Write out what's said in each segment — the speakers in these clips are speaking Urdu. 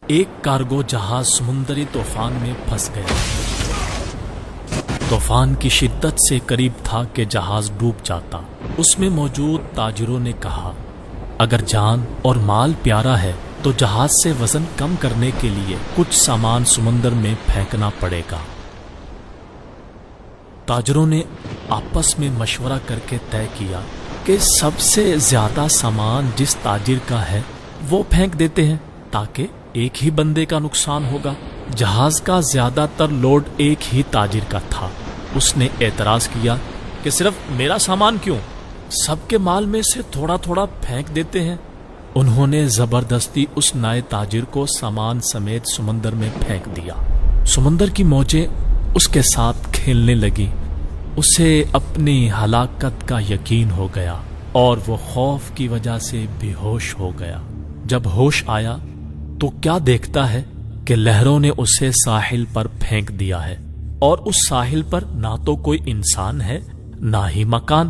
ایک کارگو جہاز سمندری طوفان میں پھنس گیا۔ طوفان کی شدت سے قریب تھا کہ جہاز ڈوب جاتا۔ اس میں موجود تاجروں نے کہا، اگر جان اور مال پیارا ہے تو جہاز سے وزن کم کرنے کے لیے کچھ سامان سمندر میں پھینکنا پڑے گا۔ تاجروں نے آپس میں مشورہ کر کے طے کیا کہ سب سے زیادہ سامان جس تاجر کا ہے وہ پھینک دیتے ہیں تاکہ ایک ہی بندے کا نقصان ہوگا۔ جہاز کا زیادہ تر لوڈ ایک ہی تاجر کا تھا۔ اس نے اعتراض کیا کہ صرف میرا سامان کیوں؟ سب کے مال میں سے تھوڑا تھوڑا پھینک دیتے ہیں۔ انہوں نے زبردستی اس نئے تاجر کو سامان سمیت سمندر میں پھینک دیا۔ سمندر کی موجیں اس کے ساتھ کھیلنے لگی۔ اسے اپنی ہلاکت کا یقین ہو گیا اور وہ خوف کی وجہ سے بے ہوش ہو گیا۔ جب ہوش آیا تو کیا دیکھتا ہے کہ لہروں نے اسے ساحل پر پھینک دیا ہے، اور اس ساحل پر نہ تو کوئی انسان ہے نہ ہی مکان۔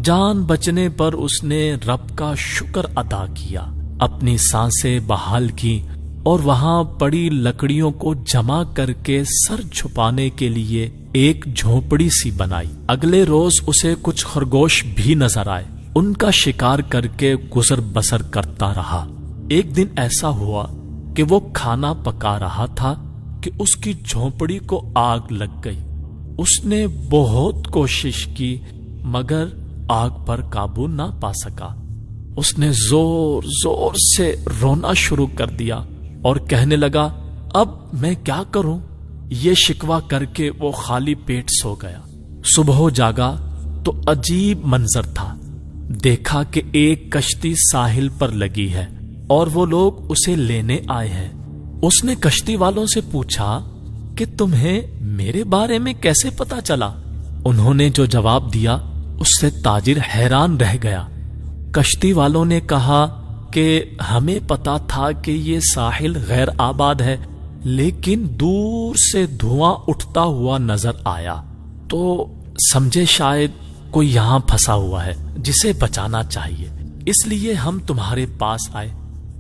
جان بچنے پر اس نے رب کا شکر ادا کیا، اپنی سانسیں بحال کی اور وہاں پڑی لکڑیوں کو جمع کر کے سر چھپانے کے لیے ایک جھونپڑی سی بنائی۔ اگلے روز اسے کچھ خرگوش بھی نظر آئے۔ ان کا شکار کر کے گزر بسر کرتا رہا۔ ایک دن ایسا ہوا کہ وہ کھانا پکا رہا تھا کہ اس کی جھونپڑی کو آگ لگ گئی۔ اس نے بہت کوشش کی مگر آگ پر قابو نہ پا سکا۔ اس نے زور زور سے رونا شروع کر دیا اور کہنے لگا، اب میں کیا کروں؟ یہ شکوہ کر کے وہ خالی پیٹ سو گیا۔ صبح جاگا تو عجیب منظر تھا۔ دیکھا کہ ایک کشتی ساحل پر لگی ہے اور وہ لوگ اسے لینے آئے ہیں۔ اس نے کشتی والوں سے پوچھا کہ تمہیں میرے بارے میں کیسے پتا چلا؟ انہوں نے جو جواب دیا اس سے تاجر حیران رہ گیا۔ کشتی والوں نے کہا کہ ہمیں پتا تھا کہ یہ ساحل غیر آباد ہے، لیکن دور سے دھواں اٹھتا ہوا نظر آیا تو سمجھے شاید کوئی یہاں پھنسا ہوا ہے جسے بچانا چاہیے، اس لیے ہم تمہارے پاس آئے۔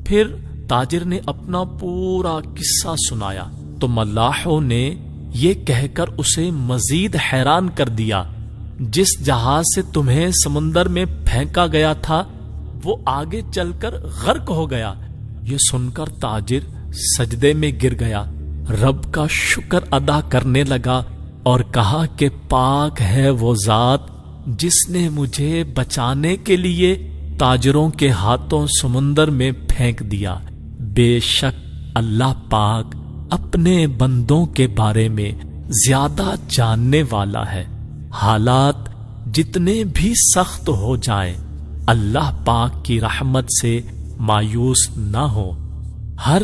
پھر تاجر نے اپنا پورا قصہ سنایا تو ملاحوں نے یہ کہہ کر اسے مزید حیران کر دیا، جس جہاز سے تمہیں سمندر میں پھینکا گیا تھا وہ آگے چل کر غرق ہو گیا۔ یہ سن کر تاجر سجدے میں گر گیا، رب کا شکر ادا کرنے لگا اور کہا کہ پاک ہے وہ ذات جس نے مجھے بچانے کے لیے تاجروں کے ہاتھوں سمندر میں پھینک دیا۔ بے شک اللہ پاک اپنے بندوں کے بارے میں زیادہ جاننے والا ہے۔ حالات جتنے بھی سخت ہو جائیں اللہ پاک کی رحمت سے مایوس نہ ہو۔